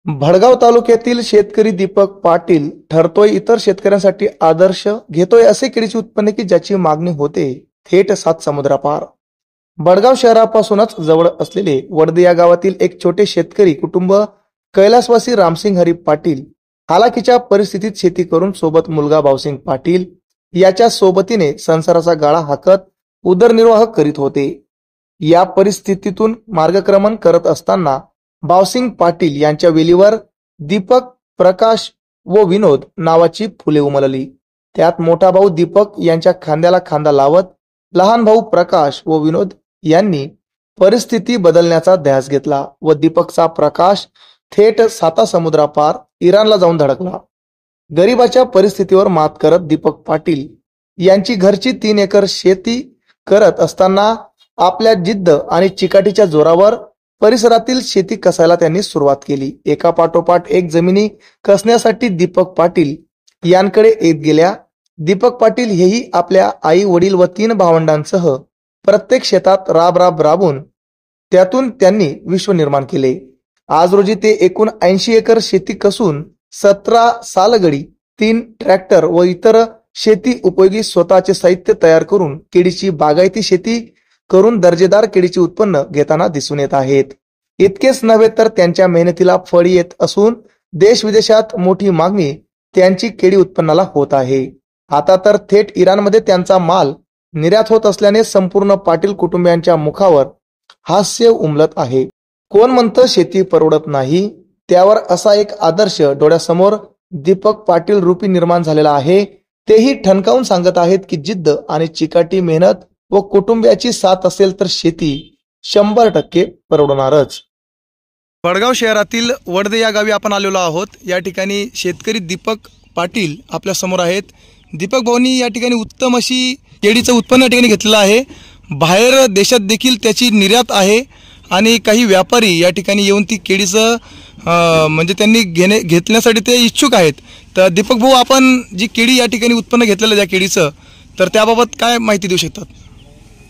भडगाव तालुक्यातील शेतकरी दीपक पाटील ठरतोय इतर शेतकऱ्यांसाठी आदर्श, घेतोय असे केळीचे उत्पन्न की ज्याची मागणी होते थेट 7 समुद्रापार। भडगाव शहरापासूनच जवळ असलेले वडदे या गावातील एक छोटे शेतकरी कुटुंब कैलासवासी रामसिंग हरी पाटील हालाकीच्या परिस्थितीत शेती करून सोबत मुलगा भाऊसिंग पाटील याच्या सोबतीने संसाराचा गाळा हाकत उदरनिर्वाह करीत होते। या परिस्थितीतून मार्गक्रमण करत असताना भाऊसिंग पाटील यांच्या वेलीवर दीपक, प्रकाश व विनोद नावाची फुले उमलली। त्यात मोठा भाऊ दीपक यांच्या खांद्याला खांदा लावत लहान भाऊ प्रकाश व विनोद यांनी परिस्थिती बदलण्याचा ध्यास घेतला व दीपकचा प्रकाश थेट 7 समुद्रापार इराणला जाऊन धडकला। गरिबाच्या परिस्थितीवर मात करत दीपक पाटील यांची घरची 3 एकर शेती करत असताना आपल्या जिद्द आणि चिकाटीच्या जोरावर परिसरातील शेती कसायला त्यांनी सुरुवात केली। एका पाठोपाठ एक जमिनी कसण्यासाठी दीपक पाटील यांकडे येत गेल्या। दीपक पाटील हेही आपल्या आई वडील व 3 भावंडांसह प्रत्येक शेतात राबून त्यातून त्यांनी विश्व निर्माण केले। आज रोजी ते एकूण 80 एकर शेती कसून 17 सालगडी, 3 ट्रॅक्टर व इतर शेती उपयोगी स्वतःचे साहित्य तयार करून केळीची बागायती शेती करून दर्जेदार केळीचे उत्पन्न घेताना दिसून येत आहेत। इतकेच नव्हे तर त्यांच्या मेहनतीला फळ येत असून देश विदेशात मोठी मागणी त्यांची केळी उत्पन्नाला होत आहे। आता तर थेट इराणमध्ये त्यांचा माल निर्यात होत असल्याने संपूर्ण पाटील कुटुंबियांच्या मुखावर हास्य उमलत आहे। कोण म्हणतं शेती परवडत नाही, त्यावर असा एक आदर्श डोळ्यासमोर दीपक पाटील रूपी निर्माण झालेला आहे। तेही ठणकावून सांगत आहेत की जिद्द आणि चिकाटी मेहनत व कुटुंबियाची साथ असेल तर शेती 100% परवडणारच। भडगाव शहरातील वडदे या गावी आपण आलेलो आहोत। या ठिकाणी शेतकरी दीपक पाटील आपल्या समोर आहेत। दीपक भाऊंनी या ठिकाणी उत्तम अशी केळीचं उत्पन्न या ठिकाणी घेतलेलं आहे। बाहेर देशात देखील त्याची निर्यात आहे आणि काही व्यापारी या ठिकाणी येऊन ती केळीचं म्हणजे त्यांनी घेण्यासाठी ते इच्छुक आहेत। तर दीपक भाऊ, आपण जी केळी या ठिकाणी उत्पन्न घेतलेलं त्या केळीचं, तर त्याबाबत काय माहिती देऊ शकतात?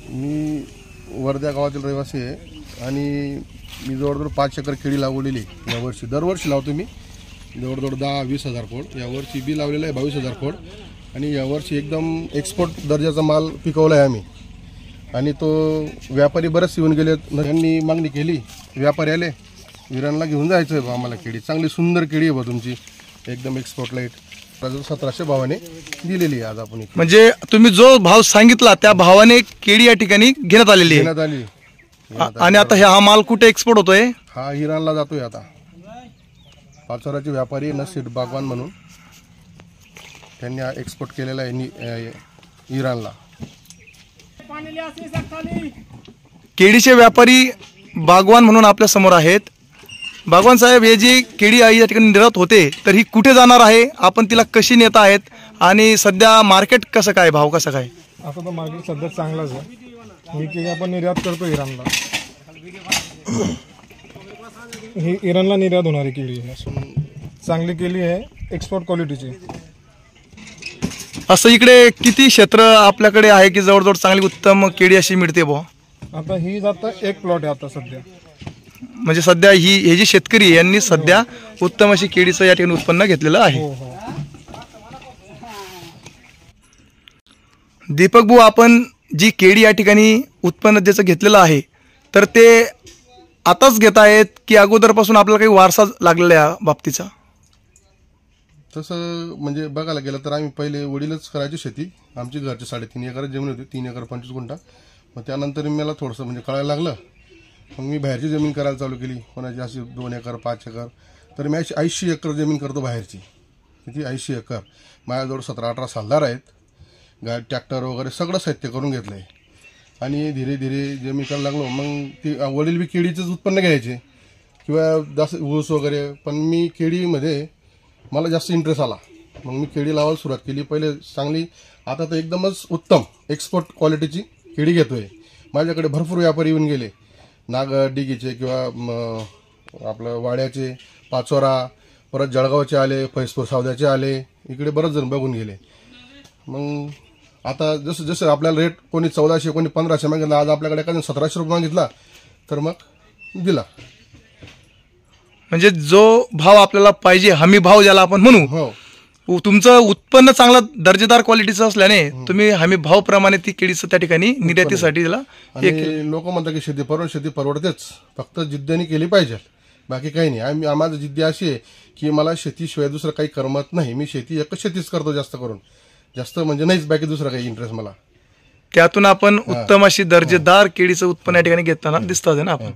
मी वर्धा गावातील रहिवासी आहे आणि मी जवळजवळ 5 एकर केळी लावलेली यावर्षी। दरवर्षी लावतो मी जवळजवळ 10-20 हजार खोड। यावर्षी बी लावलेलं आहे 22,000 खोड आणि यावर्षी एकदम एक्सपोर्ट दर्जाचा माल पिकवला आहे आम्ही। आणि तो व्यापारी बरेच येऊन गेले, त्यांनी मागणी केली, व्यापारी आले, इराणला घेऊन जायचं आहे आम्हाला केळी, चांगली सुंदर केळी आहे बा तुमची, एकदम एक्सपोर्ट लाईट 1700 भावाने दिलेली आज आपण। म्हणजे तुम्ही जो भाव सांगितला त्या भावाने केळी या ठिकाणी घेण्यात आलेली आहे। आणि आता हा माल कुठे एक्सपोर्ट होतोय? हा इराणला जातोय आता। पाचोराचे व्यापारी नसीर बागवान म्हणून त्यांनी एक्सपोर्ट केलेला आहे इराणला। केळीचे व्यापारी बागवान म्हणून आपल्या समोर आहेत। बागवान साहेब, हे जी केळी या ठिकाणी निर्यात होते तर ही कुठे जाणार आहे, आपण तिला कशी नेत आहेत आणि सध्या मार्केट कसं काय, भाव कसा काय? आता तर मार्केट सध्या चांगलाच आहे। ही केळी आपण निर्यात करतो इराणला, ही इराणला निर्यात होणारी केळी आहे, चांगली केळी आहे, एक्सपोर्ट क्वालिटीची। असं इकडे किती क्षेत्र आपल्याकडे आहे की जवळजवळ चांगली उत्तम केळी अशी मिळते बुवा? आता ही जाता एक प्लॉट आहे आता सध्या। म्हणजे सध्या हे जी शेतकरी यांनी सध्या उत्तम अशी केळीचं या ठिकाणी उत्पन्न घेतलेलं आहे। दीपक भाऊ, आपण जी केळी या ठिकाणी उत्पन्न ज्याचं घेतलेलं आहे तर ते आताच घेत आहेत की अगोदरपासून आपल्याला काही वारसा लागलेला या बाबतीचा? तसं म्हणजे बघायला गेलं तर आम्ही पहिले वडीलच करायची शेती, आमची घरची 3.5 एकर जमीन होती, 3 एकर 25 गुंठा। मग त्यानंतर मला थोडंसं म्हणजे कळायला लागलं, मग मी बाहेरची जमीन करायला चालू केली, कोणाची अशी 2 एकर 5 एकर, तर मी 80 एकर जमीन करतो बाहेरची। किती 80 एकर, माझ्याजवळ 17-18 सालदार आहेत, गाडी ट्रॅक्टर वगैरे सगळं साहित्य करून घेतलं आहे। आणि धीरे धीरे जमीन करायला लागलो, मग ती वडील बी केळीचंच उत्पन्न घ्यायचे किंवा जास्त ऊस वगैरे, पण मी केळीमध्ये मला जास्त इंटरेस्ट आला, मग मी केळी लावायला सुरुवात केली पहिले चांगली। आता तर एकदमच उत्तम एक्सपोर्ट क्वालिटीची केळी घेतोय। माझ्याकडे भरपूर व्यापारी येऊन गेले, नागड डिगीचे किंवा आपलं वाड्याचे, पाचोरा, परत जळगावचे आले, फैजपूर सावद्याचे आले, इकडे बरेच जण बघून गेले। मग आता जसं जसं आपल्याला रेट कोणी 1400 कोणी 1500 मागितला, आज आपल्याकडे एखाद्याने 1700 रुपये मागितला तर मग दिला। म्हणजे जो भाव आपल्याला पाहिजे, हमी भाव ज्याला आपण म्हणू, हो तुमचं उत्पन्न चांगला दर्जेदार क्वालिटीचं असल्याने तुम्ही हमी भाव प्रमाणे ती केळीचं त्या ठिकाणी निर्यातीसाठी त्याला हे केलं. आणि लोक म्हणतात की शेती परवडतेच, फक्त जिद्दीने केली पाहिजे, बाकी काही नाही. माझी जिद्दी अशी आहे की मला शेतीशिवाय दुसरं काही करमत नाही. मी एकच शेतीच करतो, जास्त म्हणजे नाहीच, बाकी दुसरं काही इंटरेस्ट मला. त्यातून आपण उत्तम अशी दर्जेदार केळीचं उत्पन्न या ठिकाणी घेताना दिसतात ना आपण.